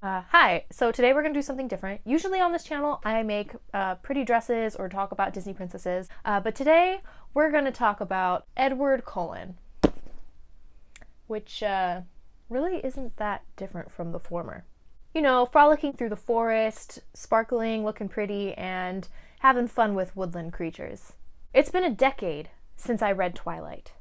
Hi, so today we're going to do something different. Usually on this channel I make pretty dresses or talk about Disney princesses, but today we're going to talk about Edward Cullen, which really isn't that different from the former. You know, frolicking through the forest, sparkling, looking pretty, and having fun with woodland creatures. It's been a decade since I read Twilight.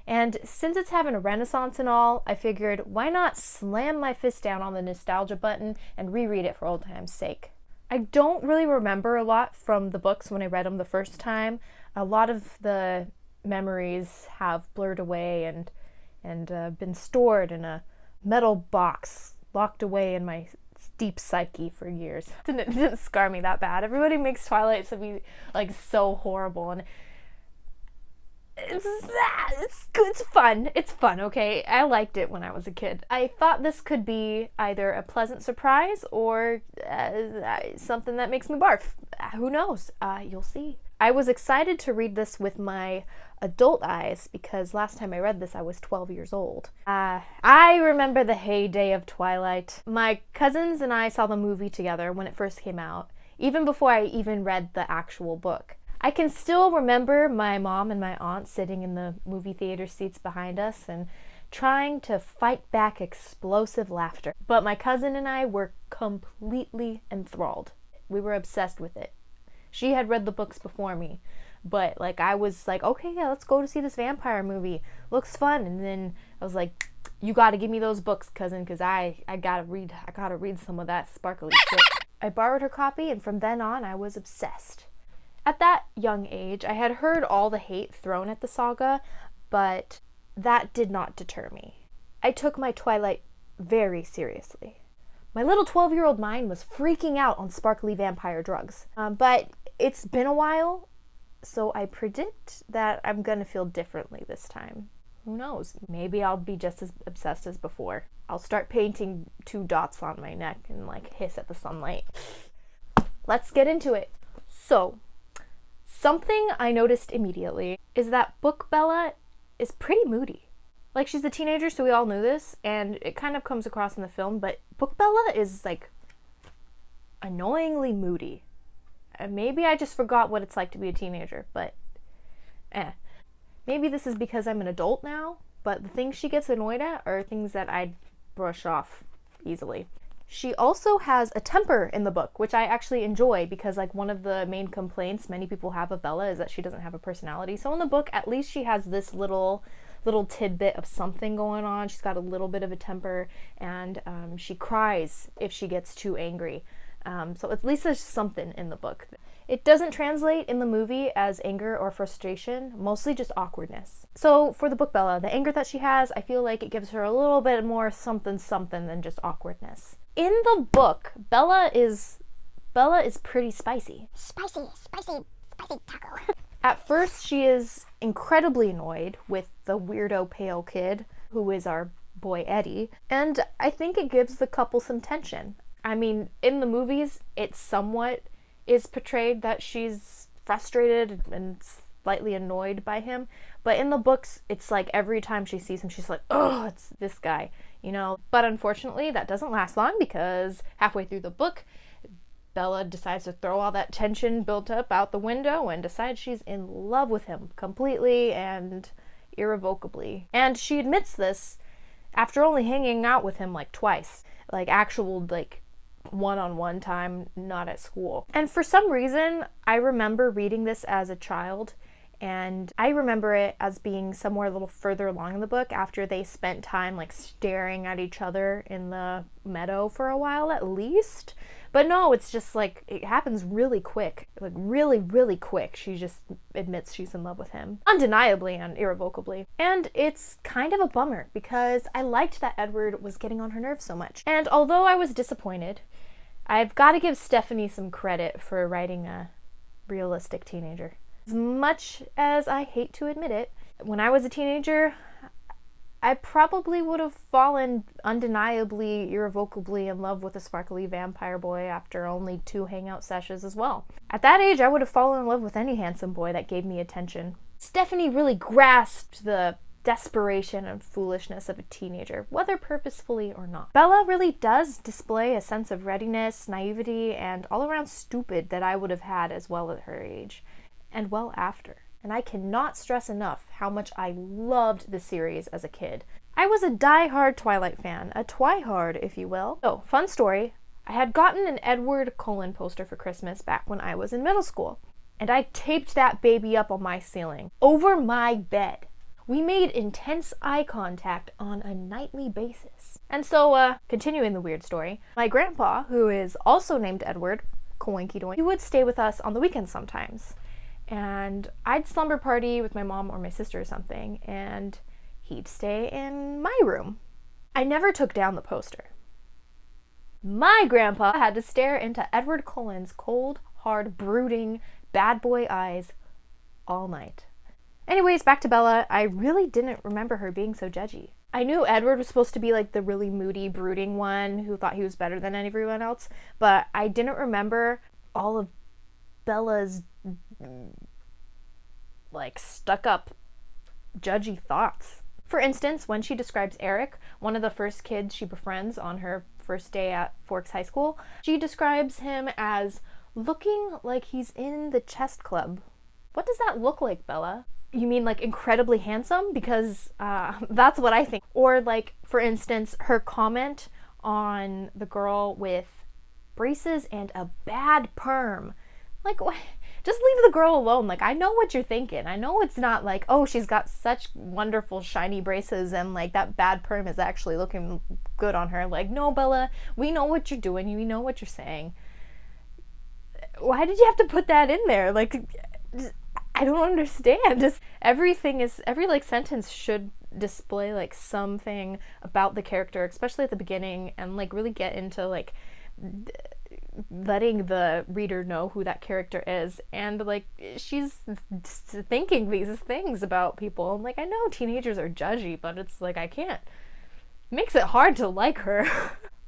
And since it's having a renaissance and all, I figured why not slam my fist down on the nostalgia button and reread it for old time's sake. I don't really remember a lot from the books when I read them the first time. A lot of the memories have blurred away and been stored in a metal box locked away in my deep psyche for years. It didn't scar me that bad. Everybody makes Twilight to be like so horrible, and it's fun. It's fun, okay? I liked it when I was a kid. I thought this could be either a pleasant surprise or something that makes me barf. Who knows? You'll see. I was excited to read this with my adult eyes because last time I read this I was 12 years old. I remember the heyday of Twilight. My cousins and I saw the movie together when it first came out, even before I even read the actual book. I can still remember my mom and my aunt sitting in the movie theater seats behind us and trying to fight back explosive laughter. But my cousin and I were completely enthralled. We were obsessed with it. She had read the books before me, but like I was like, okay, yeah, let's go to see this vampire movie. Looks fun. And then I was like, you gotta give me those books, cousin, because I gotta read some of that sparkly shit. I borrowed her copy, and from then on I was obsessed. At that young age, I had heard all the hate thrown at the saga, but that did not deter me. I took my Twilight very seriously. My little 12-year-old mind was freaking out on sparkly vampire drugs. But it's been a while, so I predict that I'm gonna feel differently this time. Who knows? Maybe I'll be just as obsessed as before. I'll start painting 2 dots on my neck and like hiss at the sunlight. Let's get into it. So, something I noticed immediately is that Book Bella is pretty moody. Like, she's a teenager, so we all knew this, and it kind of comes across in the film, but Book Bella is, like, annoyingly moody. Maybe I just forgot what it's like to be a teenager, but Maybe this is because I'm an adult now, but the things she gets annoyed at are things that I'd brush off easily. She also has a temper in the book, which I actually enjoy because like one of the main complaints many people have of Bella is that she doesn't have a personality. So in the book, at least she has this little tidbit of something going on. She's got a little bit of a temper, and she cries if she gets too angry. So at least there's something in the book. It doesn't translate in the movie as anger or frustration, mostly just awkwardness. So for the book Bella, the anger that she has, I feel like it gives her a little bit more something than just awkwardness. In the book, Bella is pretty spicy. Spicy taco. At first, she is incredibly annoyed with the weirdo pale kid, who is our boy Eddie, and I think it gives the couple some tension. I mean, in the movies, it somewhat is portrayed that she's frustrated and slightly annoyed by him, but in the books, it's like every time she sees him, she's like, oh, it's this guy, you know? But unfortunately, that doesn't last long because halfway through the book, Bella decides to throw all that tension built up out the window and decides she's in love with him completely and irrevocably. And she admits this after only hanging out with him like twice, like actual like one-on-one time, not at school. And for some reason, I remember reading this as a child, and I remember it as being somewhere a little further along in the book after they spent time like staring at each other in the meadow for a while at least. But no, it's just like it happens really quick, like really, really quick. She just admits she's in love with him, undeniably and irrevocably. And it's kind of a bummer because I liked that Edward was getting on her nerves so much. And although I was disappointed, I've got to give Stephanie some credit for writing a realistic teenager. As much as I hate to admit it, when I was a teenager, I probably would have fallen undeniably, irrevocably in love with a sparkly vampire boy after only 2 hangout sessions as well. At that age, I would have fallen in love with any handsome boy that gave me attention. Stephanie really grasped the desperation and foolishness of a teenager, whether purposefully or not. Bella really does display a sense of readiness, naivety, and all around stupid that I would have had as well at her age, and well after. And I cannot stress enough how much I loved the series as a kid. I was a die-hard Twilight fan, a twihard, if you will. So, fun story, I had gotten an Edward Cullen poster for Christmas back when I was in middle school, and I taped that baby up on my ceiling, over my bed. We made intense eye contact on a nightly basis. And so, continuing the weird story, my grandpa, who is also named Edward, Coinky Doink, he would stay with us on the weekends sometimes. And I'd slumber party with my mom or my sister or something, and he'd stay in my room. I never took down the poster. My grandpa had to stare into Edward Cullen's cold, hard, brooding, bad boy eyes all night. Anyways, back to Bella. I really didn't remember her being so judgy. I knew Edward was supposed to be like the really moody, brooding one who thought he was better than everyone else, but I didn't remember all of Bella's like stuck up judgy thoughts. For instance, when she describes Eric, one of the first kids she befriends on her first day at Forks High School, she describes him as looking like he's in the chess club. What does that look like, Bella? You mean like incredibly handsome? Because that's what I think. Or like, for instance, her comment on the girl with braces and a bad perm. Like, what? Just leave the girl alone. Like, I know what you're thinking. I know it's not like, oh, she's got such wonderful shiny braces and like that bad perm is actually looking good on her. Like, no, Bella, we know what you're doing. We know what you're saying. Why did you have to put that in there? Like, I don't understand. Just every like sentence should display like something about the character, especially at the beginning, and like really get into like letting the reader know who that character is. And like, she's thinking these things about people, and like, I know teenagers are judgy, but it's like, I can't. It makes it hard to like her.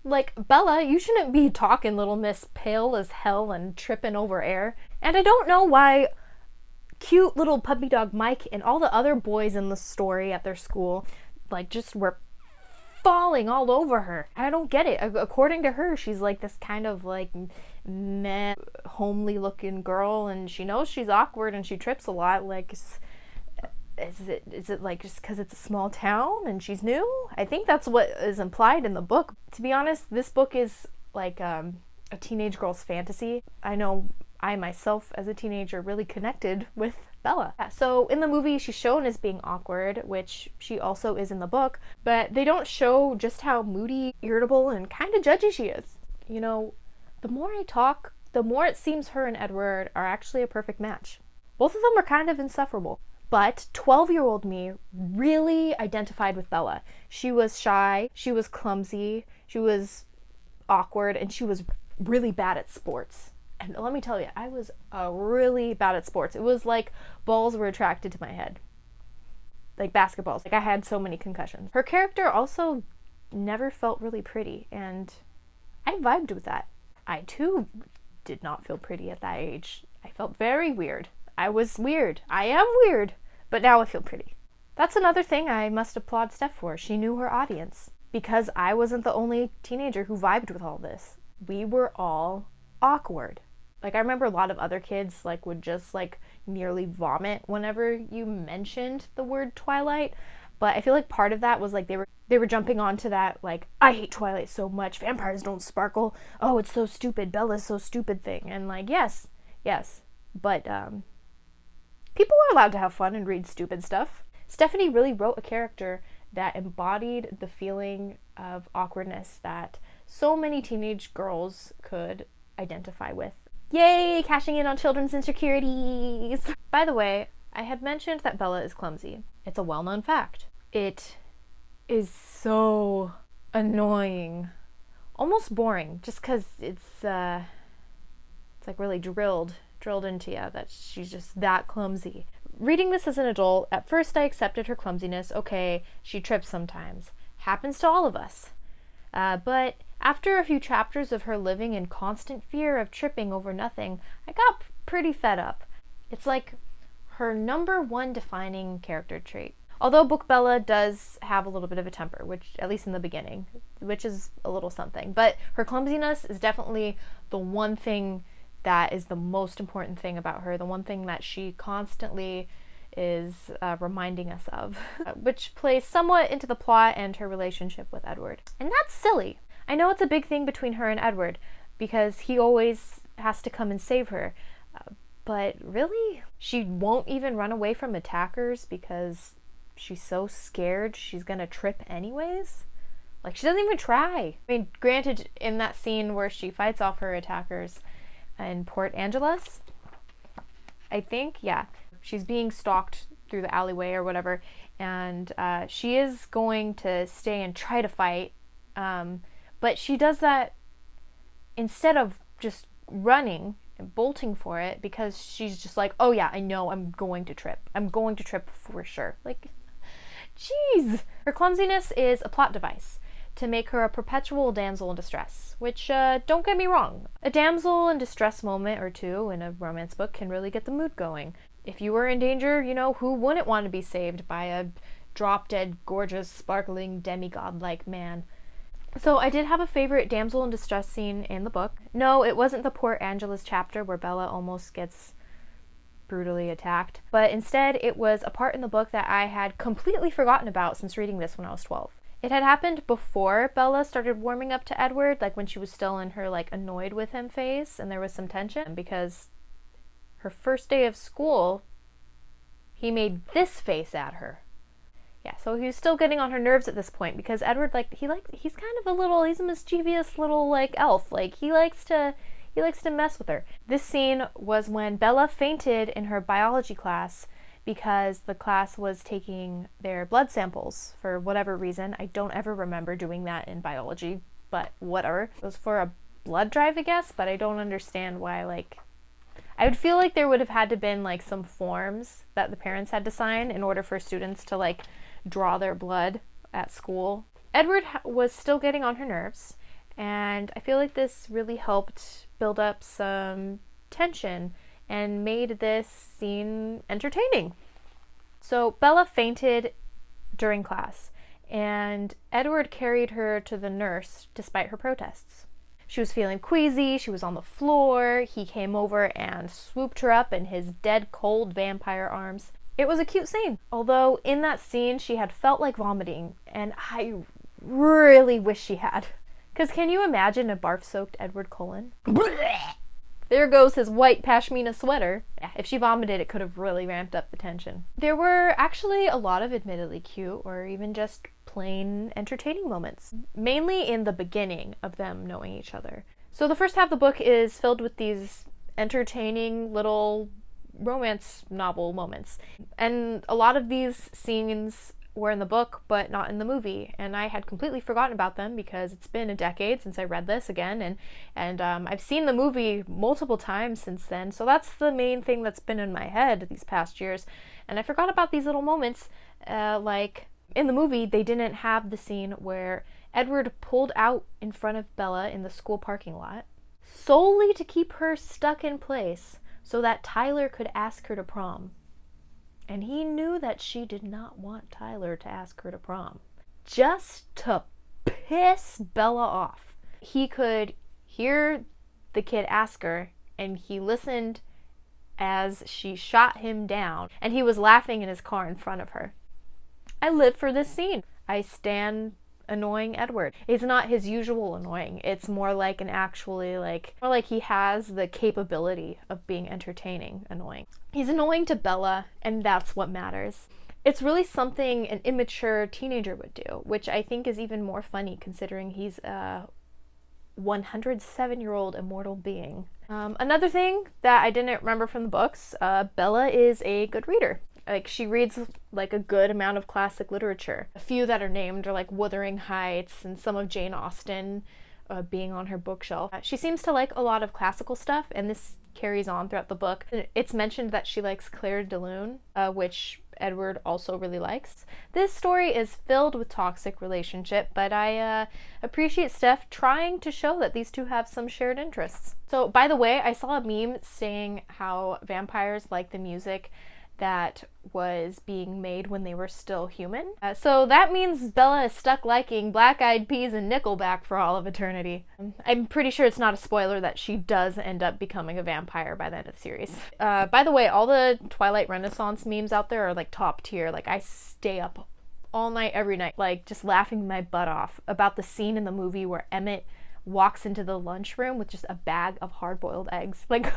Like, Bella, you shouldn't be talking Little Miss pale as hell and tripping over air. And I don't know why cute little puppy dog Mike and all the other boys in the story at their school like just were falling all over her. I don't get it. According to her, she's like this kind of like meh, homely looking girl, and she knows she's awkward and she trips a lot. Like, is it like just because it's a small town and she's new? I think that's what is implied in the book. To be honest, this book is like a teenage girl's fantasy. I know I myself as a teenager really connected with Bella. Yeah, so in the movie she's shown as being awkward, which she also is in the book, but they don't show just how moody, irritable, and kind of judgy she is. You know, the more I talk, the more it seems her and Edward are actually a perfect match. Both of them are kind of insufferable. But 12-year-old me really identified with Bella. She was shy, she was clumsy, she was awkward, and she was really bad at sports. And let me tell you, I was really bad at sports. It was like balls were attracted to my head. Like basketballs. Like, I had so many concussions. Her character also never felt really pretty, and I vibed with that. I too did not feel pretty at that age. I felt very weird. I was weird. I am weird. But now I feel pretty. That's another thing I must applaud Steph for. She knew her audience. Because I wasn't the only teenager who vibed with all this. We were all awkward. Like, I remember a lot of other kids like would just like nearly vomit whenever you mentioned the word Twilight, but I feel like part of that was like they were jumping onto that like, I hate Twilight so much, vampires don't sparkle, oh it's so stupid, Bella's so stupid thing. And like, yes, but people are allowed to have fun and read stupid stuff. Stephanie really wrote a character that embodied the feeling of awkwardness that so many teenage girls could identify with. Yay, cashing in on children's insecurities! By the way, I had mentioned that Bella is clumsy. It's a well-known fact. It is so annoying. Almost boring, just because it's like really drilled into you that she's just that clumsy. Reading this as an adult, at first I accepted her clumsiness. Okay, she trips sometimes. Happens to all of us. But after a few chapters of her living in constant fear of tripping over nothing, I got pretty fed up. It's like her number one defining character trait. Although Book Bella does have a little bit of a temper, which, at least in the beginning, which is a little something. But her clumsiness is definitely the one thing that is the most important thing about her, the one thing that she constantly is reminding us of, which plays somewhat into the plot and her relationship with Edward. And that's silly. I know it's a big thing between her and Edward, because he always has to come and save her. But really? She won't even run away from attackers because she's so scared she's gonna trip anyways? Like, she doesn't even try. I mean, granted, in that scene where she fights off her attackers in Port Angeles, I think, yeah, she's being stalked through the alleyway or whatever, and she is going to stay and try to fight, but she does that instead of just running and bolting for it, because she's just like, oh yeah, I know I'm going to trip. I'm going to trip for sure. Like, jeez. Her clumsiness is a plot device to make her a perpetual damsel in distress, which, don't get me wrong, a damsel in distress moment or two in a romance book can really get the mood going. If you were in danger, you know, who wouldn't want to be saved by a drop-dead, gorgeous, sparkling, demigod-like man? So I did have a favorite damsel in distress scene in the book. No, it wasn't the Port Angeles chapter where Bella almost gets brutally attacked, but instead it was a part in the book that I had completely forgotten about since reading this when I was 12. It had happened before Bella started warming up to Edward, like when she was still in her like annoyed with him phase, and there was some tension because her first day of school, he made this face at her. Yeah, so he was still getting on her nerves at this point because Edward, he's kind of he's a mischievous little like elf. Like he likes to mess with her. This scene was when Bella fainted in her biology class because the class was taking their blood samples for whatever reason. I don't ever remember doing that in biology, but whatever. It was for a blood drive, I guess, but I don't understand why, like, I would feel like there would have had to been like some forms that the parents had to sign in order for students to like draw their blood at school. Edward was still getting on her nerves, and I feel like this really helped build up some tension and made this scene entertaining. So Bella fainted during class, and Edward carried her to the nurse despite her protests. She was feeling queasy, she was on the floor, he came over and swooped her up in his dead cold vampire arms. It was a cute scene, although in that scene she had felt like vomiting, and I really wish she had. Because can you imagine a barf-soaked Edward Cullen? There goes his white pashmina sweater. Yeah, if she vomited, it could have really ramped up the tension. There were actually a lot of admittedly cute or even just plain entertaining moments, mainly in the beginning of them knowing each other. So the first half of the book is filled with these entertaining little romance novel moments. And a lot of these scenes were in the book, but not in the movie. And I had completely forgotten about them because it's been a decade since I read this again. And I've seen the movie multiple times since then. So that's the main thing that's been in my head these past years. And I forgot about these little moments. Like in the movie, they didn't have the scene where Edward pulled out in front of Bella in the school parking lot solely to keep her stuck in place so that Tyler could ask her to prom. And he knew that she did not want Tyler to ask her to prom. Just to piss Bella off. He could hear the kid ask her, and he listened as she shot him down, and he was laughing in his car in front of her. I live for this scene. I stan annoying Edward. It's not his usual annoying. It's more like more like he has the capability of being entertaining annoying. He's annoying to Bella, and that's what matters. It's really something an immature teenager would do, which I think is even more funny considering he's a 107-year-old immortal being. Another thing that I didn't remember from the books, Bella is a good reader. Like, she reads like a good amount of classic literature. A few that are named are like Wuthering Heights and some of Jane Austen being on her bookshelf. She seems to like a lot of classical stuff, and this carries on throughout the book. It's mentioned that she likes Claire de Lune, which Edward also really likes. This story is filled with toxic relationship, but I appreciate Steph trying to show that these two have some shared interests. So, by the way, I saw a meme saying how vampires like the music that was being made when they were still human. So that means Bella is stuck liking Black Eyed Peas and Nickelback for all of eternity. I'm pretty sure it's not a spoiler that she does end up becoming a vampire by the end of the series. By the way, all the Twilight Renaissance memes out there are like top tier. Like, I stay up all night, every night, like just laughing my butt off about the scene in the movie where Emmett walks into the lunchroom with just a bag of hard-boiled eggs. Like,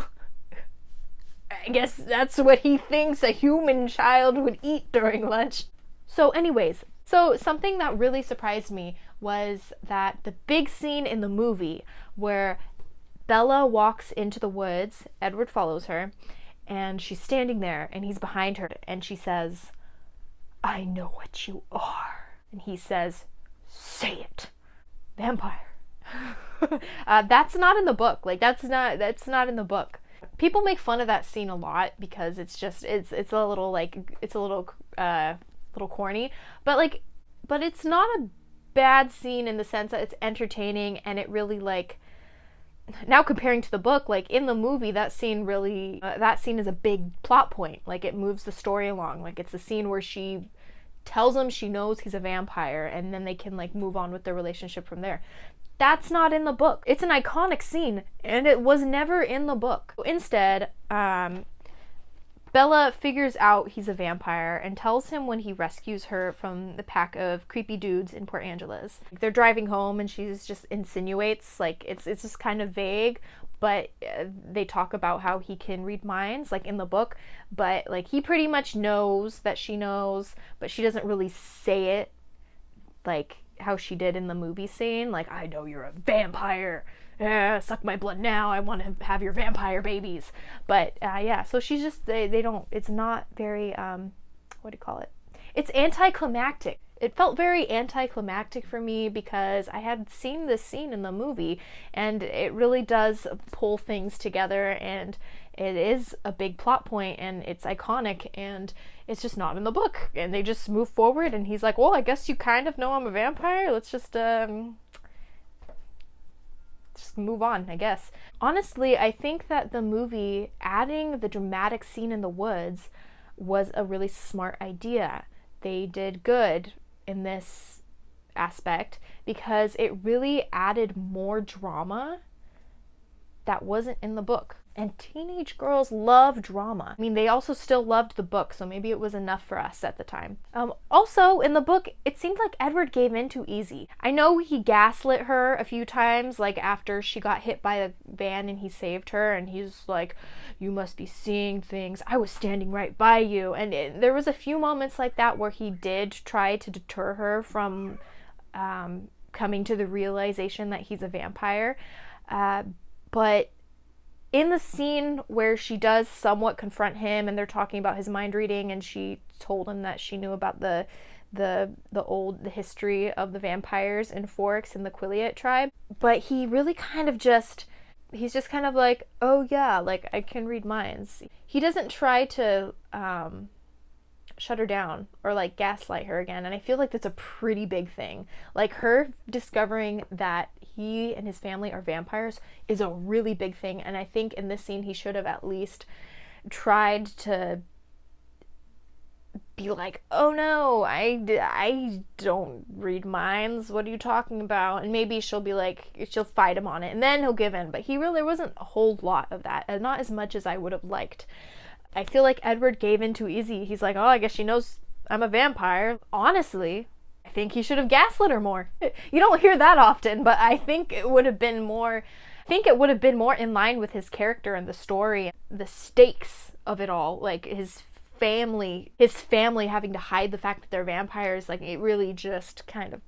I guess that's what he thinks a human child would eat during lunch. So anyways, so something that really surprised me was that the big scene in the movie where Bella walks into the woods, Edward follows her, and she's standing there and he's behind her and she says, "I know what you are." And he says, "Say it." Vampire. That's not in the book. Like, that's not in the book. People make fun of that scene a lot because it's a little little corny, but it's not a bad scene in the sense that it's entertaining and it really, like, now comparing to the book, like in the movie, that scene really that scene is a big plot point. Like, it moves the story along. Like, it's a scene where she tells him she knows he's a vampire and then they can, like, move on with their relationship from there. That's not in the book. It's an iconic scene, and it was never in the book. Instead, Bella figures out he's a vampire and tells him when he rescues her from the pack of creepy dudes in Port Angeles. They're driving home, and she just insinuates, like, it's just kind of vague, but they talk about how he can read minds, like in the book, but, like, he pretty much knows that she knows, but she doesn't really say it, like how she did in the movie scene, like, "I know you're a vampire, suck my blood now, I want to have your vampire babies." But yeah, so she's just, they don't, it's not very, what do you call it? It's anticlimactic. It felt very anticlimactic for me because I had seen this scene in the movie and it really does pull things together and it is a big plot point and it's iconic and it's just not in the book. And they just move forward and he's like, "Well, I guess you kind of know I'm a vampire. Let's just move on, I guess." Honestly, I think that the movie adding the dramatic scene in the woods was a really smart idea. They did good in this aspect because it really added more drama that wasn't in the book. And teenage girls love drama. I mean, they also still loved the book, so maybe it was enough for us at the time. Also, in the book, it seemed like Edward gave in too easy. I know he gaslit her a few times, like after she got hit by a van and he saved her, and he's like, "You must be seeing things. I was standing right by you." And there was a few moments like that where he did try to deter her from coming to the realization that he's a vampire. But in the scene where she does somewhat confront him and they're talking about his mind reading and she told him that she knew about the history of the vampires in Forks and the Quileute tribe, but he really kind of he's just kind of like, "Oh yeah, like, I can read minds." He doesn't try to shut her down or, like, gaslight her again, and I feel like that's a pretty big thing. Like, her discovering that he and his family are vampires is a really big thing, and I think in this scene he should have at least tried to be like, "Oh no, I don't read minds, what are you talking about?" And maybe she'll be like, she'll fight him on it and then he'll give in, but there wasn't a whole lot of that, and not as much as I would have liked. I feel like Edward gave in too easy. He's like, "Oh, I guess she knows I'm a vampire." Honestly, I think he should have gaslit her more. You don't hear that often, but I think it would have been more in line with his character and the story, the stakes of it all, like his family having to hide the fact that they're vampires. Like, it really just kind of,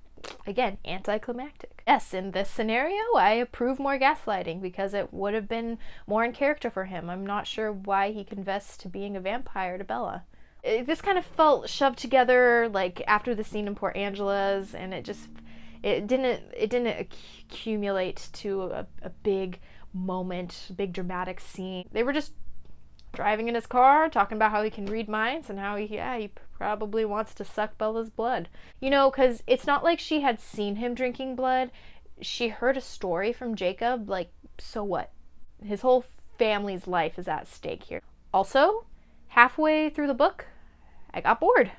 again, anticlimactic. Yes, in this scenario, I approve more gaslighting because it would have been more in character for him. I'm not sure why he confessed to being a vampire to Bella. This kind of felt shoved together, like, after the scene in Port Angeles, and it didn't accumulate to a big moment, big dramatic scene. They were just driving in his car, talking about how he can read minds and how he probably wants to suck Bella's blood. You know, because it's not like she had seen him drinking blood. She heard a story from Jacob, like, so what? His whole family's life is at stake here. Also, halfway through the book, I got bored.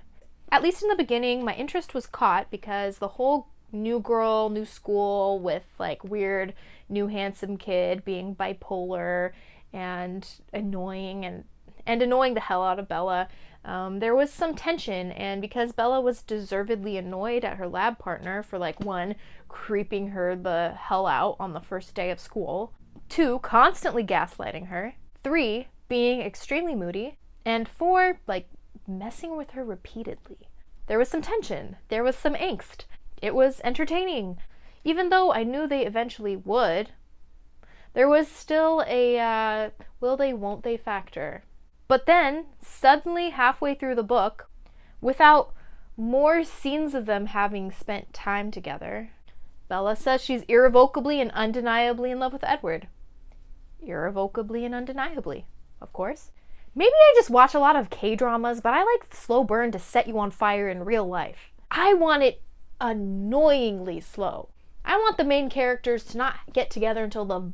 At least in the beginning, my interest was caught because the whole new girl, new school with like weird new handsome kid being bipolar and annoying and annoying the hell out of Bella. There was some tension, and because Bella was deservedly annoyed at her lab partner for, like, 1, creeping her the hell out on the first day of school, 2, constantly gaslighting her, 3, being extremely moody, and 4, like, messing with her repeatedly. There was some tension. There was some angst. It was entertaining. Even though I knew they eventually would, there was still a will they, won't they factor. But then, suddenly halfway through the book, without more scenes of them having spent time together, Bella says she's irrevocably and undeniably in love with Edward. Irrevocably and undeniably, of course. Maybe I just watch a lot of K-dramas, but I like the slow burn to set you on fire in real life. I want it annoyingly slow. I want the main characters to not get together until the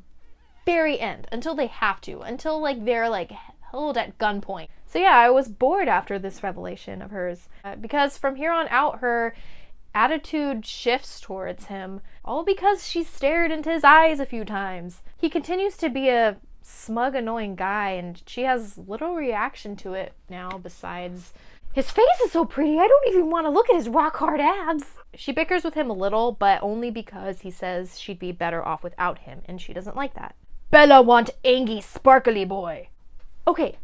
very end, until they have to, until like they're like held at gunpoint. So yeah, I was bored after this revelation of hers, because from here on out her attitude shifts towards him, all because she stared into his eyes a few times. He continues to be a smug, annoying guy, and she has little reaction to it now besides, his face is so pretty, I don't even want to look at his rock hard abs. She bickers with him a little, but only because he says she'd be better off without him, and she doesn't like that. Bella want angy, sparkly boy. Okay,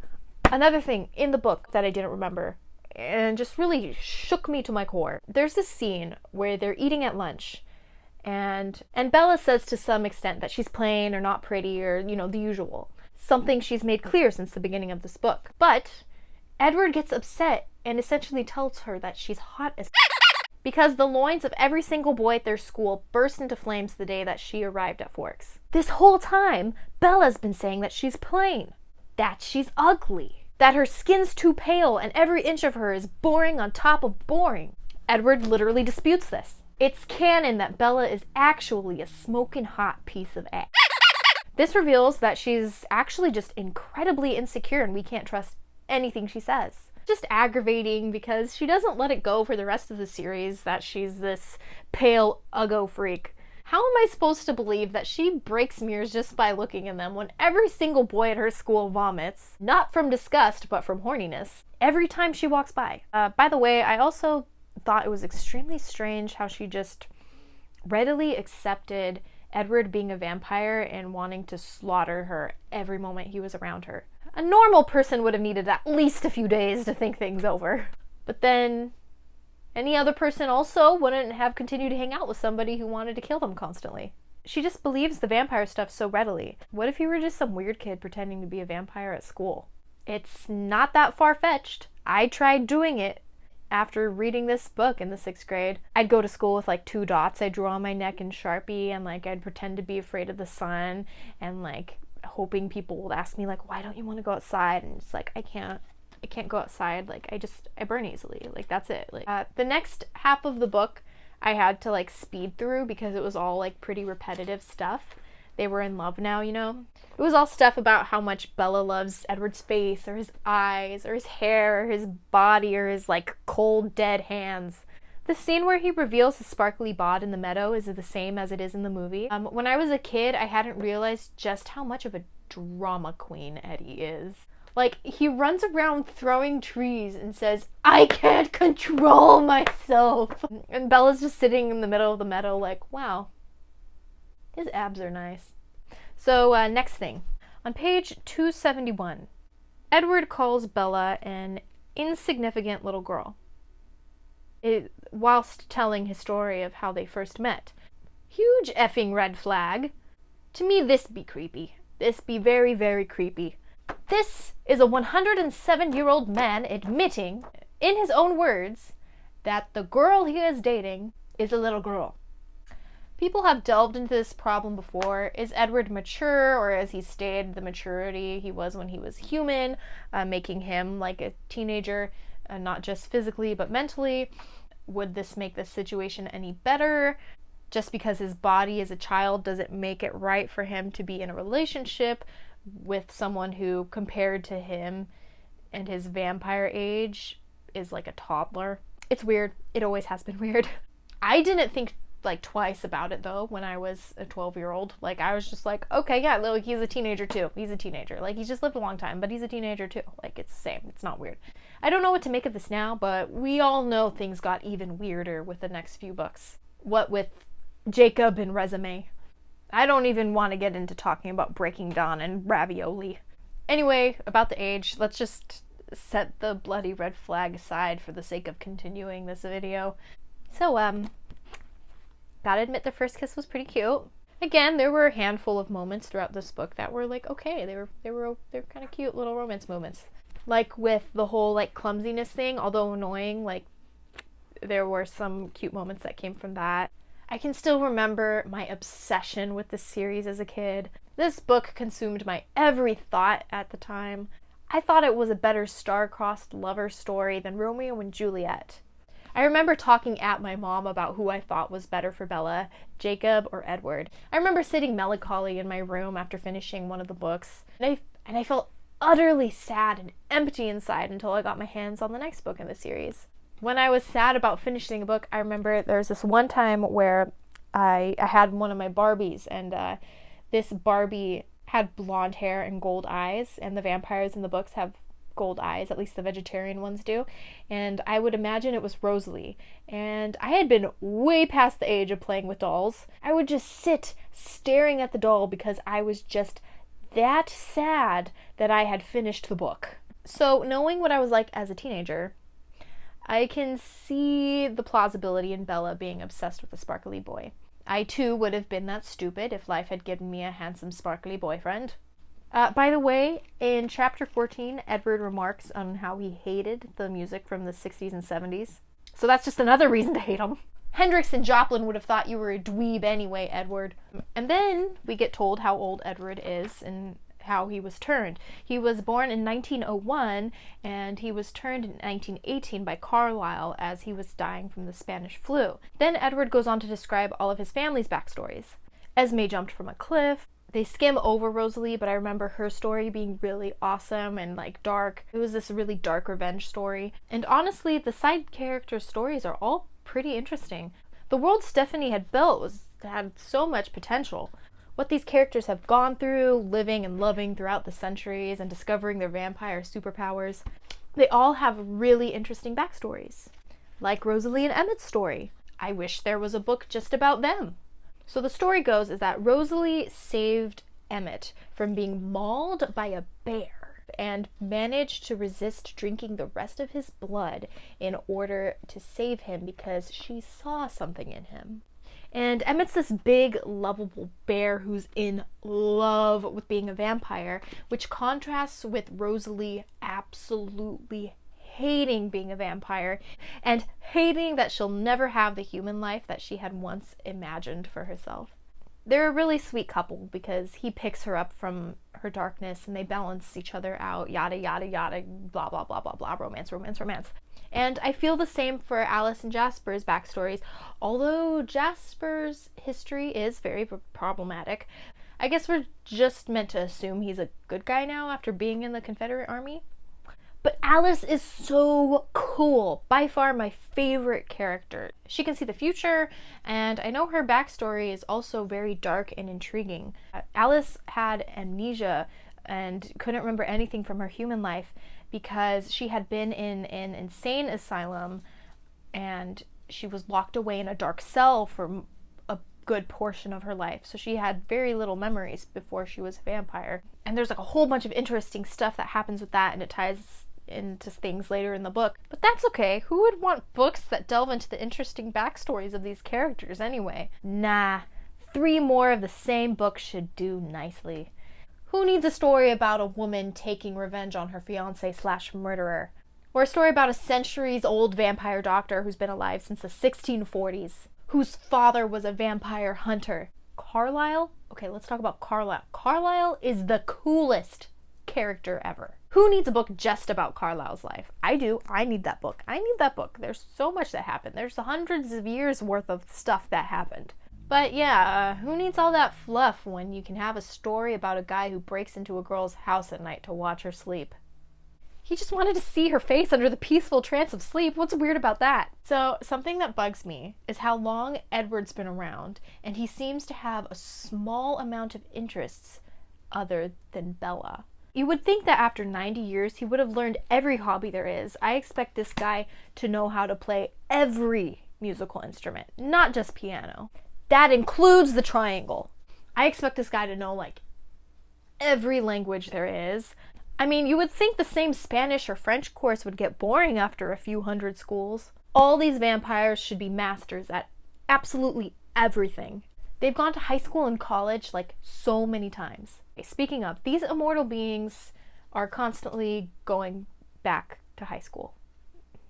another thing in the book that I didn't remember and just really shook me to my core. There's this scene where they're eating at lunch, and Bella says to some extent that she's plain or not pretty or, you know, the usual. Something she's made clear since the beginning of this book. But Edward gets upset and essentially tells her that she's hot as because the loins of every single boy at their school burst into flames the day that she arrived at Forks. This whole time, Bella's been saying that she's plain, that she's ugly, that her skin's too pale and every inch of her is boring on top of boring. Edward literally disputes this. It's canon that Bella is actually a smoking hot piece of ass. This reveals that she's actually just incredibly insecure and we can't trust anything she says. Just aggravating because she doesn't let it go for the rest of the series that she's this pale uggo freak. How am I supposed to believe that she breaks mirrors just by looking in them when every single boy at her school vomits, not from disgust but from horniness, every time she walks by? By the way, I also thought it was extremely strange how she just readily accepted Edward being a vampire and wanting to slaughter her every moment he was around her. A normal person would have needed at least a few days to think things over. But then any other person also wouldn't have continued to hang out with somebody who wanted to kill them constantly. She just believes the vampire stuff so readily. What if you were just some weird kid pretending to be a vampire at school? It's not that far-fetched. I tried doing it after reading this book in the 6th grade. I'd go to school with like 2 dots I drew on my neck in Sharpie, and like I'd pretend to be afraid of the sun and like hoping people would ask me like, why don't you want to go outside? And it's like, I can't go outside. Like I burn easily. Like that's it. Like the next half of the book I had to like speed through because it was all like pretty repetitive stuff. They were in love now, you know? It was all stuff about how much Bella loves Edward's face or his eyes or his hair or his body or his like cold dead hands. The scene where he reveals his sparkly bod in the meadow is the same as it is in the movie. When I was a kid, I hadn't realized just how much of a drama queen Eddie is. Like, he runs around throwing trees and says, I can't control myself. And Bella's just sitting in the middle of the meadow like, wow, his abs are nice. So, next thing. On page 271, Edward calls Bella an insignificant little girl, whilst telling his story of how they first met. Huge effing red flag. To me, this be creepy. This be very, very creepy. This is a 107-year-old man admitting, in his own words, that the girl he is dating is a little girl. People have delved into this problem before. Is Edward mature, or has he stayed the maturity he was when he was human, making him like a teenager, not just physically but mentally? Would this make the situation any better? Just because his body is a child, does it make it right for him to be in a relationship with someone who, compared to him and his vampire age, is like a toddler. It's weird. It always has been weird. I didn't think like twice about it though when I was a 12-year-old. Like I was just like, okay, yeah, look, he's a teenager too. He's a teenager. Like he's just lived a long time, but he's a teenager too. Like it's the same. It's not weird. I don't know what to make of this now, but we all know things got even weirder with the next few books. What with Jacob and Resume. I don't even want to get into talking about Breaking Dawn and Ravioli. Anyway, about the age, let's just set the bloody red flag aside for the sake of continuing this video. So, gotta admit the first kiss was pretty cute. Again, there were a handful of moments throughout this book that were like, okay, they were kind of cute little romance moments. Like with the whole like clumsiness thing, although annoying, like there were some cute moments that came from that. I can still remember my obsession with this series as a kid. This book consumed my every thought at the time. I thought it was a better star-crossed lover story than Romeo and Juliet. I remember talking at my mom about who I thought was better for Bella, Jacob or Edward. I remember sitting melancholy in my room after finishing one of the books, and I felt utterly sad and empty inside until I got my hands on the next book in the series. When I was sad about finishing a book, I remember there was this one time where I had one of my Barbies, and this Barbie had blonde hair and gold eyes, and the vampires in the books have gold eyes, at least the vegetarian ones do, and I would imagine it was Rosalie. And I had been way past the age of playing with dolls. I would just sit staring at the doll because I was just that sad that I had finished the book. So knowing what I was like as a teenager, I can see the plausibility in Bella being obsessed with a sparkly boy. I too would have been that stupid if life had given me a handsome sparkly boyfriend. By the way, in chapter 14, Edward remarks on how he hated the music from the 60s and 70s. So that's just another reason to hate him. Hendrix and Joplin would have thought you were a dweeb anyway, Edward. And then we get told how old Edward is and how he was turned. He was born in 1901 and he was turned in 1918 by Carlyle as he was dying from the Spanish flu. Then Edward goes on to describe all of his family's backstories. Esme jumped from a cliff. They skim over Rosalie, but I remember her story being really awesome and like dark. It was this really dark revenge story. And honestly, the side character stories are all pretty interesting. The world Stephanie had built had so much potential. What these characters have gone through, living and loving throughout the centuries and discovering their vampire superpowers, they all have really interesting backstories. Like Rosalie and Emmett's story. I wish there was a book just about them. So the story goes is that Rosalie saved Emmett from being mauled by a bear and managed to resist drinking the rest of his blood in order to save him because she saw something in him. And Emmett's this big, lovable bear who's in love with being a vampire, which contrasts with Rosalie absolutely hating being a vampire and hating that she'll never have the human life that she had once imagined for herself. They're a really sweet couple because he picks her up from her darkness and they balance each other out, yada, yada, yada, blah, blah, blah, blah, blah, romance, romance, romance. And I feel the same for Alice and Jasper's backstories, although Jasper's history is very problematic. I guess we're just meant to assume he's a good guy now after being in the Confederate Army. But Alice is so cool. By far my favorite character. She can see the future, and I know her backstory is also very dark and intriguing. Alice had amnesia and couldn't remember anything from her human life because she had been in an insane asylum and she was locked away in a dark cell for a good portion of her life. So she had very little memories before she was a vampire. And there's like a whole bunch of interesting stuff that happens with that, and it ties into things later in the book. But that's okay. Who would want books that delve into the interesting backstories of these characters anyway? Nah, 3 more of the same book should do nicely. Who needs a story about a woman taking revenge on her fiancé/murderer? Or a story about a centuries-old vampire doctor who's been alive since the 1640s, whose father was a vampire hunter? Carlyle? Okay, let's talk about Carlyle. Carlyle is the coolest character ever. Who needs a book just about Carlyle's life? I do. I need that book. I need that book. There's so much that happened. There's hundreds of years worth of stuff that happened. But yeah, who needs all that fluff when you can have a story about a guy who breaks into a girl's house at night to watch her sleep? He just wanted to see her face under the peaceful trance of sleep. What's weird about that? So, something that bugs me is how long Edward's been around, and he seems to have a small amount of interests other than Bella. You would think that after 90 years, he would have learned every hobby there is. I expect this guy to know how to play every musical instrument, not just piano. That includes the triangle. I expect this guy to know, like, every language there is. I mean, you would think the same Spanish or French course would get boring after a few hundred schools. All these vampires should be masters at absolutely everything. They've gone to high school and college, like, so many times. Speaking of, these immortal beings are constantly going back to high school.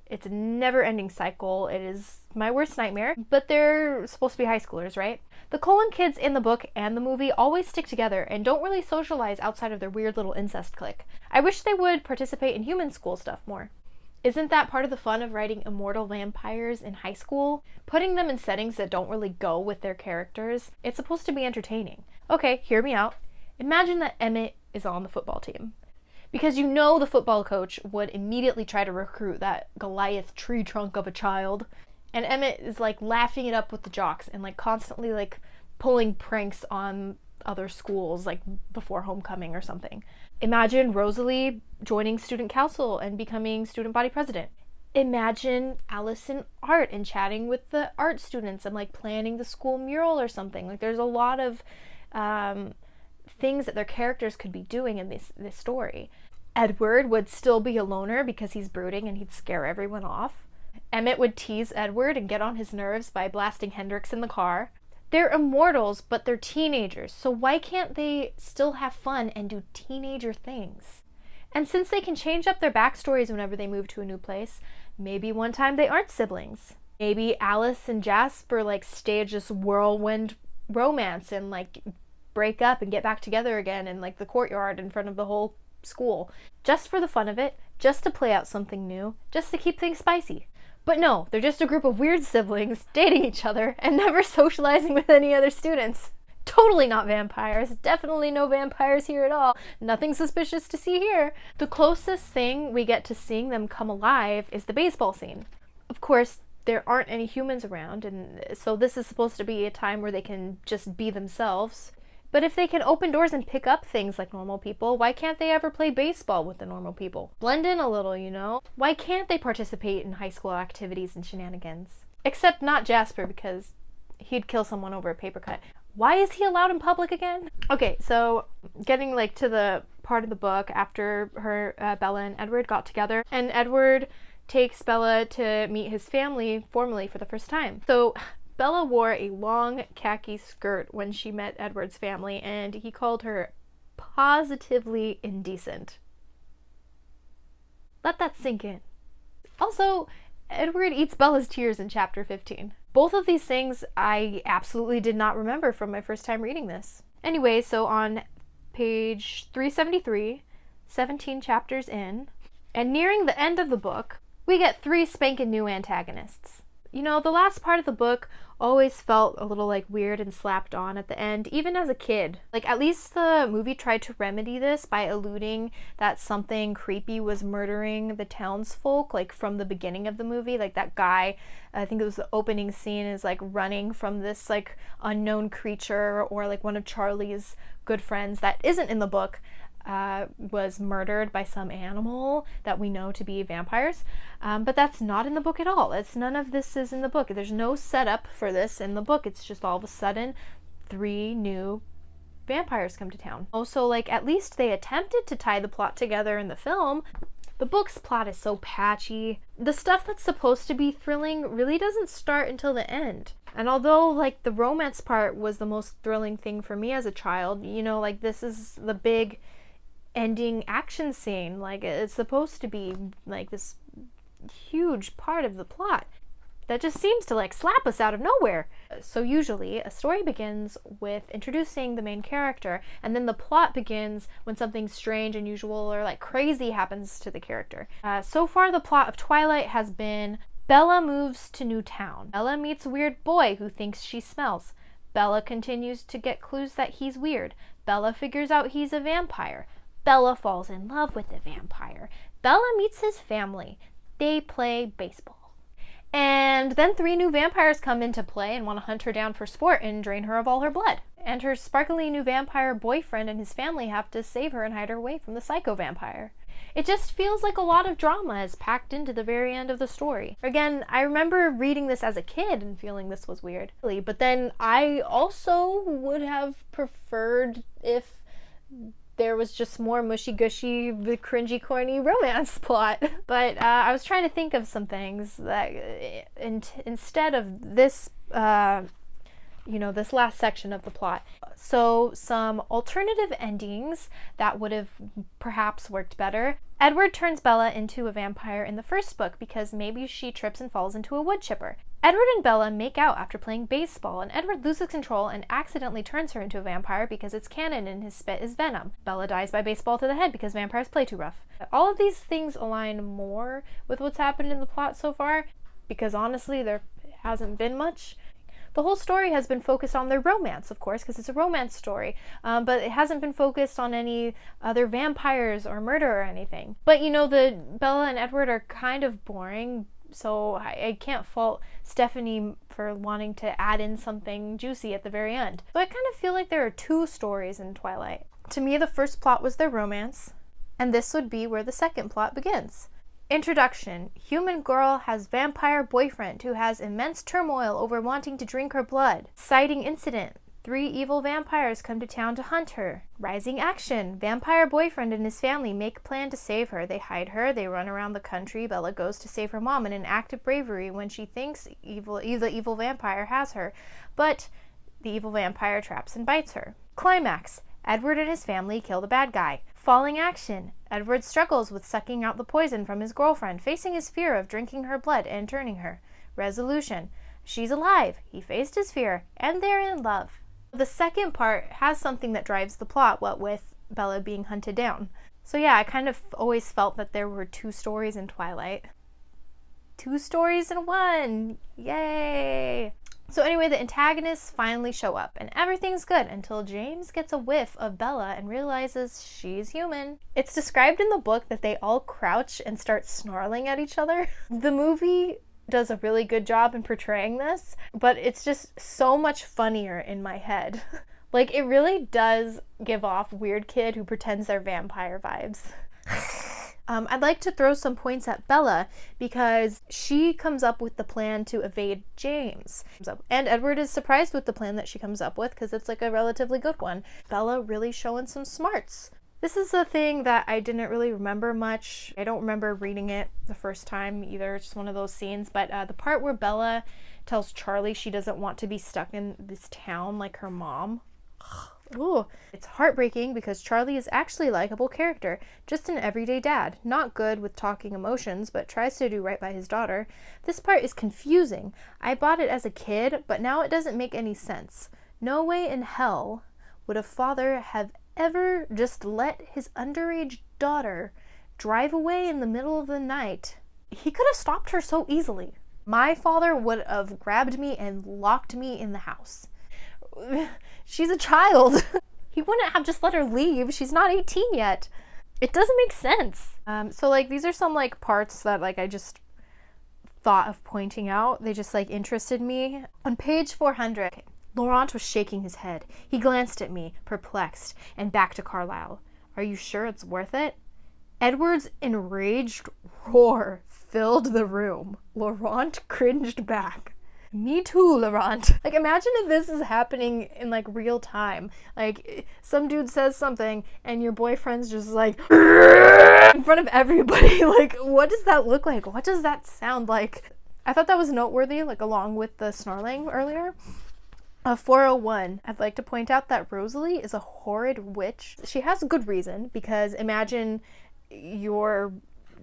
It's a never-ending cycle. It is my worst nightmare, but they're supposed to be high schoolers, right? The Cullen kids in the book and the movie always stick together and don't really socialize outside of their weird little incest clique. I wish they would participate in human school stuff more. Isn't that part of the fun of writing immortal vampires in high school? Putting them in settings that don't really go with their characters. It's supposed to be entertaining. Okay, hear me out. Imagine that Emmett is on the football team. Because you know the football coach would immediately try to recruit that Goliath tree trunk of a child. And Emmett is like laughing it up with the jocks and like constantly like pulling pranks on other schools like before homecoming or something. Imagine Rosalie joining student council and becoming student body president. Imagine Alice in art and chatting with the art students and like planning the school mural or something. Like there's a lot of things that their characters could be doing in this story. Edward would still be a loner because he's brooding and he'd scare everyone off. Emmett would tease Edward and get on his nerves by blasting Hendrix in the car. They're immortals, but they're teenagers, so why can't they still have fun and do teenager things? And since they can change up their backstories whenever they move to a new place, maybe one time they aren't siblings. Maybe Alice and Jasper like stage this whirlwind romance and like break up and get back together again in like the courtyard in front of the whole school. Just for the fun of it, just to play out something new, just to keep things spicy. But no, they're just a group of weird siblings dating each other and never socializing with any other students. Totally not vampires. Definitely no vampires here at all. Nothing suspicious to see here. The closest thing we get to seeing them come alive is the baseball scene. Of course, there aren't any humans around, and so this is supposed to be a time where they can just be themselves. But if they can open doors and pick up things like normal people, why can't they ever play baseball with the normal people? Blend in a little, you know? Why can't they participate in high school activities and shenanigans? Except not Jasper, because he'd kill someone over a paper cut. Why is he allowed in public again? Okay, so getting like to the part of the book after Bella and Edward got together, and Edward takes Bella to meet his family formally for the first time. So Bella wore a long khaki skirt when she met Edward's family, and he called her positively indecent. Let that sink in. Also, Edward eats Bella's tears in chapter 15. Both of these things I absolutely did not remember from my first time reading this. Anyway, so on page 373, 17 chapters in, and nearing the end of the book, we get 3 spanking new antagonists. You know, the last part of the book always felt a little like weird and slapped on at the end, even as a kid. Like at least the movie tried to remedy this by alluding that something creepy was murdering the townsfolk, like from the beginning of the movie. Like that guy, I think it was the opening scene, is like running from this like unknown creature, or like one of Charlie's good friends that isn't in the book was murdered by some animal that we know to be vampires, but that's not in the book at all. None of this is in the book. There's no setup for this in the book. It's just all of a sudden 3 new vampires come to town. Also, like, at least they attempted to tie the plot together in the film. The book's plot is so patchy. The stuff that's supposed to be thrilling really doesn't start until the end. And although, like, the romance part was the most thrilling thing for me as a child, you know, like, this is the big ending action scene. Like, it's supposed to be like this huge part of the plot that just seems to like slap us out of nowhere. So usually a story begins with introducing the main character, and then the plot begins when something strange, unusual, or like crazy happens to the character. So far the plot of Twilight has been Bella moves to new town. Bella meets a weird boy who thinks she smells. Bella continues to get clues that he's weird. Bella figures out he's a vampire. Bella falls in love with the vampire. Bella meets his family. They play baseball. And then 3 new vampires come into play and want to hunt her down for sport and drain her of all her blood. And her sparkly new vampire boyfriend and his family have to save her and hide her away from the psycho vampire. It just feels like a lot of drama is packed into the very end of the story. Again, I remember reading this as a kid and feeling this was weird. But then I also would have preferred if there was just more mushy-gushy, cringy, corny romance plot. But I was trying to think of some things that instead of this, this last section of the plot. So some alternative endings that would have perhaps worked better. Edward turns Bella into a vampire in the first book because maybe she trips and falls into a wood chipper. Edward and Bella make out after playing baseball, and Edward loses control and accidentally turns her into a vampire because it's canon and his spit is venom. Bella dies by baseball to the head because vampires play too rough. All of these things align more with what's happened in the plot so far, because honestly, there hasn't been much. The whole story has been focused on their romance, of course, because it's a romance story, but it hasn't been focused on any other vampires or murder or anything. But the Bella and Edward are kind of boring, so I can't fault Stephanie for wanting to add in something juicy at the very end. So I kind of feel like there are 2 stories in Twilight. To me, the first plot was their romance, and this would be where the second plot begins. Introduction. Human girl has vampire boyfriend who has immense turmoil over wanting to drink her blood. Sighting incident. 3 evil vampires come to town to hunt her. Rising action. Vampire boyfriend and his family make plan to save her. They hide her. They run around the country. Bella goes to save her mom in an act of bravery when she thinks the evil vampire has her. But the evil vampire traps and bites her. Climax. Edward and his family kill the bad guy. Falling action. Edward struggles with sucking out the poison from his girlfriend, facing his fear of drinking her blood and turning her. Resolution. She's alive. He faced his fear, and they're in love. The second part has something that drives the plot, what with Bella being hunted down. So yeah, I kind of always felt that there were 2 stories in Twilight. 2 stories in one! Yay! So anyway, the antagonists finally show up, and everything's good until James gets a whiff of Bella and realizes she's human. It's described in the book that they all crouch and start snarling at each other. The movie does a really good job in portraying this, but it's just so much funnier in my head. Like, it really does give off weird kid who pretends they're vampire vibes. I'd like to throw some points at Bella because she comes up with the plan to evade James. And Edward is surprised with the plan that she comes up with because it's like a relatively good one. Bella really showing some smarts. This is a thing that I didn't really remember much. I don't remember reading it the first time either. It's just one of those scenes. But the part where Bella tells Charlie she doesn't want to be stuck in this town like her mom. Ooh. It's heartbreaking because Charlie is actually a likable character, just an everyday dad, not good with talking emotions, but tries to do right by his daughter. This part is confusing. I bought it as a kid, but now it doesn't make any sense. No way in hell would a father have ever just let his underage daughter drive away in the middle of the night. He could have stopped her so easily. My father would have grabbed me and locked me in the house. She's a child. He wouldn't have just let her leave. She's not 18 yet. It doesn't make sense. So like these are some like parts that like I just thought of pointing out. They just like interested me. On page 400, Laurent was shaking his head. He glanced at me, perplexed, and back to Carlisle. Are you sure it's worth it? Edward's enraged roar filled the room. Laurent cringed back. Me too, Laurent. Like, imagine if this is happening in, like, real time. Like, some dude says something, and your boyfriend's just, like, in front of everybody. Like, what does that look like? What does that sound like? I thought that was noteworthy, like, along with the snarling earlier. 401. I'd like to point out that Rosalie is a horrid witch. She has a good reason, because imagine your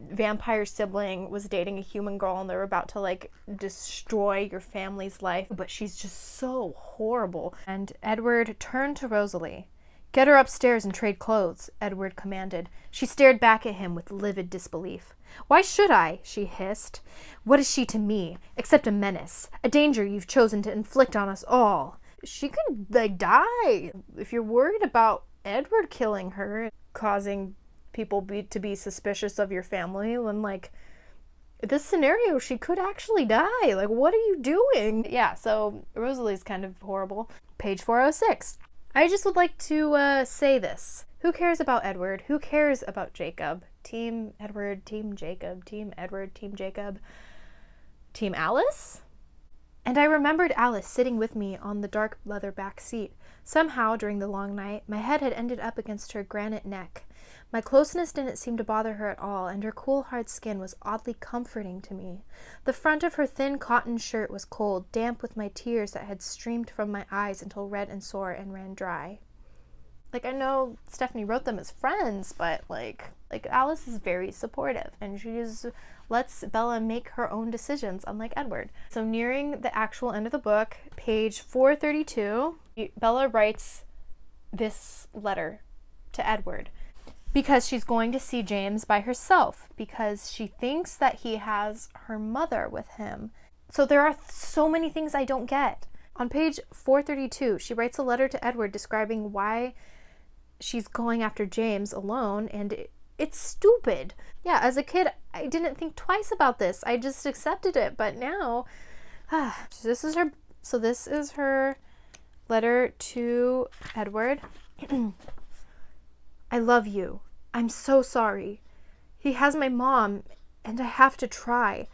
vampire sibling was dating a human girl and they're about to like destroy your family's life, but she's just so horrible. And Edward turned to Rosalie. Get her upstairs and trade clothes, Edward commanded. She stared back at him with livid disbelief. Why should I? She hissed. What is she to me, except a menace, a danger you've chosen to inflict on us all? She could like die. If you're worried about Edward killing her, causing people to be suspicious of your family when, like, this scenario, she could actually die. Like, what are you doing? Yeah, so Rosalie's kind of horrible. Page 406. I just would like to say this. Who cares about Edward? Who cares about Jacob? Team Edward, Team Jacob, Team Edward, Team Jacob, Team Alice? And I remembered Alice sitting with me on the dark leather back seat. Somehow, during the long night, my head had ended up against her granite neck. My closeness didn't seem to bother her at all, and her cool, hard skin was oddly comforting to me. The front of her thin cotton shirt was cold, damp with my tears that had streamed from my eyes until red and sore and ran dry. Like, I know Stephanie wrote them as friends, but, like Alice is very supportive, and she lets Bella make her own decisions, unlike Edward. So nearing the actual end of the book, page 432, Bella writes this letter to Edward. Because she's going to see James by herself, because she thinks that he has her mother with him. So there are so many things I don't get. On page 432, she writes a letter to Edward describing why she's going after James alone, and it's stupid. Yeah, as a kid, I didn't think twice about this. I just accepted it, but now, this is her letter to Edward. I love you. I'm so sorry. He has my mom, and I have to try.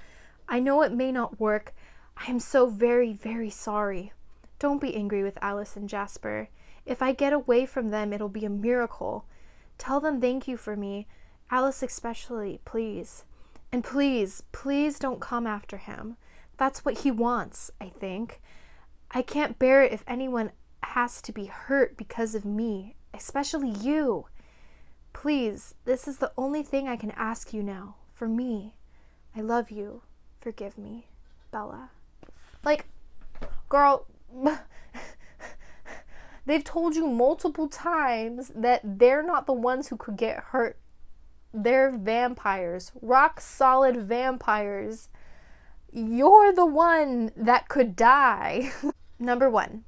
I know it may not work. I am so very, very sorry. Don't be angry with Alice and Jasper. If I get away from them, it'll be a miracle. Tell them thank you for me. Alice especially, please. And please, please don't come after him. That's what he wants, I think. I can't bear it if anyone has to be hurt because of me, especially you. Please, this is the only thing I can ask you now. For me. I love you. Forgive me. Bella. Like, girl, they've told you multiple times that they're not the ones who could get hurt. They're vampires. Rock solid vampires. You're the one that could die. Number 1.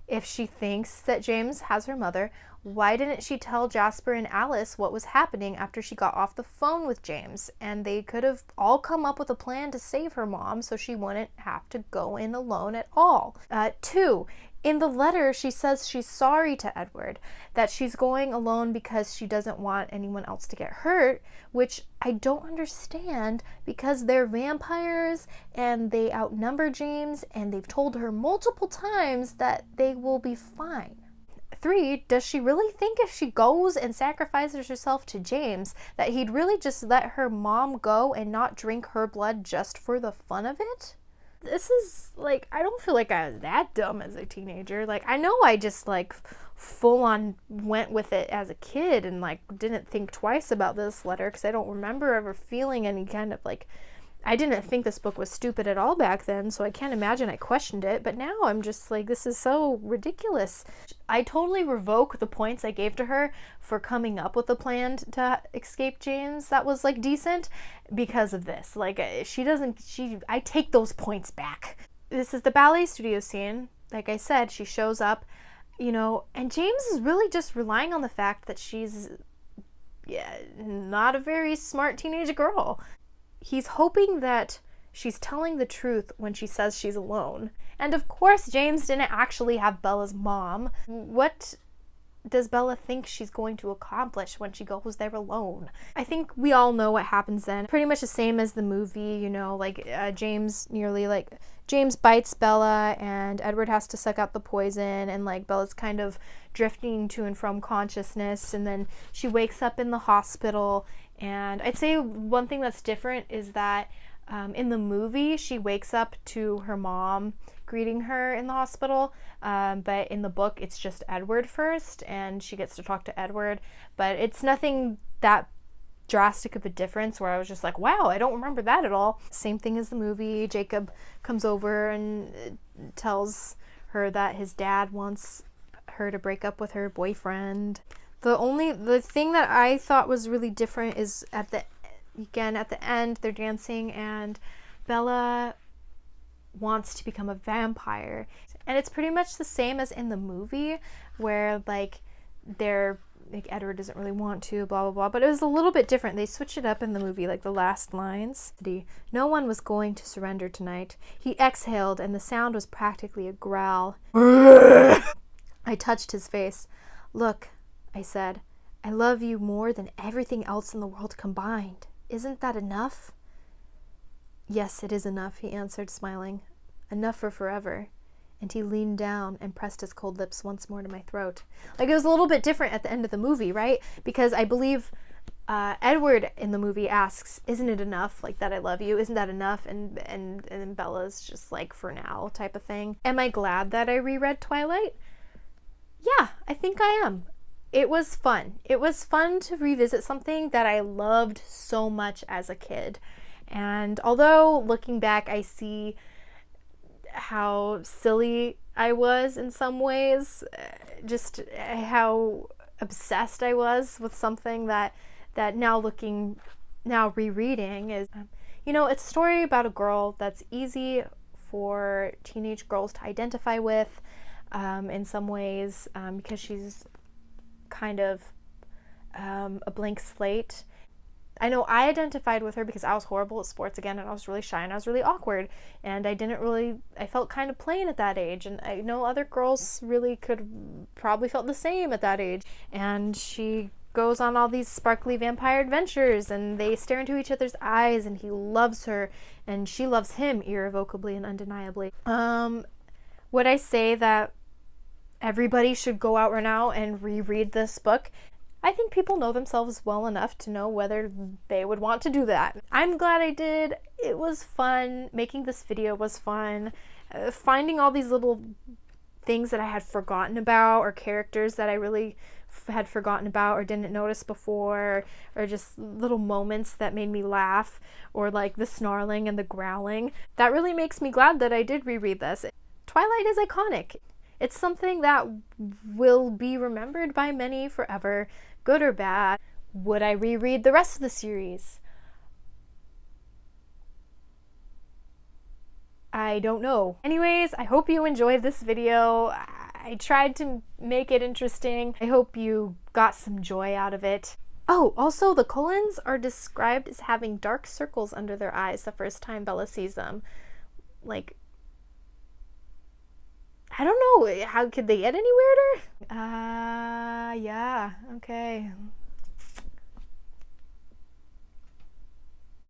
If she thinks that James has her mother, why didn't she tell Jasper and Alice what was happening after she got off the phone with James? And they could have all come up with a plan to save her mom so she wouldn't have to go in alone at all. 2, in the letter, she says she's sorry to Edward, that she's going alone because she doesn't want anyone else to get hurt, which I don't understand because they're vampires and they outnumber James and they've told her multiple times that they will be fine. 3, does she really think if she goes and sacrifices herself to James that he'd really just let her mom go and not drink her blood just for the fun of it? This is, like, I don't feel like I was that dumb as a teenager. Like, I know I just, like, full on went with it as a kid and, like, didn't think twice about this letter because I don't remember ever feeling any kind of, like, I didn't think this book was stupid at all back then, so I can't imagine I questioned it, but now I'm just like, this is so ridiculous. I totally revoke the points I gave to her for coming up with a plan to escape James that was, like, decent because of this. Like, I take those points back. This is the ballet studio scene. Like I said, she shows up, you know, and James is really just relying on the fact that she's not a very smart teenage girl. He's hoping that she's telling the truth when she says she's alone. And of course, James didn't actually have Bella's mom. What does Bella think she's going to accomplish when she goes there alone? I think we all know what happens then. Pretty much the same as the movie, you know, like James bites Bella and Edward has to suck out the poison and, like, Bella's kind of drifting to and from consciousness, and then she wakes up in the hospital. And I'd say one thing that's different is that in the movie, she wakes up to her mom greeting her in the hospital, but in the book, it's just Edward first, and she gets to talk to Edward, but it's nothing that drastic of a difference where I was just like, wow, I don't remember that at all. Same thing as the movie. Jacob comes over and tells her that his dad wants her to break up with her boyfriend. The thing that I thought was really different is at the end, they're dancing and Bella wants to become a vampire. And it's pretty much the same as in the movie where, like, they're like Edward doesn't really want to, blah blah blah. But it was a little bit different. They switched it up in the movie, like the last lines. No one was going to surrender tonight. He exhaled, and the sound was practically a growl. I touched his face. Look, I said, I love you more than everything else in the world combined. Isn't that enough? Yes, it is enough, he answered, smiling. Enough for forever. And he leaned down and pressed his cold lips once more to my throat. Like, it was a little bit different at the end of the movie, right? Because I believe Edward in the movie asks, isn't it enough, like, that I love you? Isn't that enough? And Bella's just like, for now, type of thing. Am I glad that I reread Twilight? Yeah, I think I am. It was fun. It was fun to revisit something that I loved so much as a kid. And although looking back, I see how silly I was in some ways, just how obsessed I was with something that now rereading is, it's a story about a girl that's easy for teenage girls to identify with in some ways, because she's kind of a blank slate. I know I identified with her because I was horrible at sports again, and I was really shy and I was really awkward, and I felt kind of plain at that age, and I know other girls really probably felt the same at that age. And she goes on all these sparkly vampire adventures, and they stare into each other's eyes, and he loves her and she loves him irrevocably and undeniably. Would I say that everybody should go out right now and reread this book? I think people know themselves well enough to know whether they would want to do that. I'm glad I did. It was fun. Making this video was fun. Finding all these little things that I had forgotten about, or characters that I really had forgotten about or didn't notice before, or just little moments that made me laugh, or like the snarling and the growling. That really makes me glad that I did reread this. Twilight is iconic. It's something that will be remembered by many forever, good or bad. Would I reread the rest of the series? I don't know. Anyways, I hope you enjoyed this video. I tried to make it interesting. I hope you got some joy out of it. Oh, also the Cullens are described as having dark circles under their eyes the first time Bella sees them. Like, I don't know, how could they get any weirder? Yeah, okay.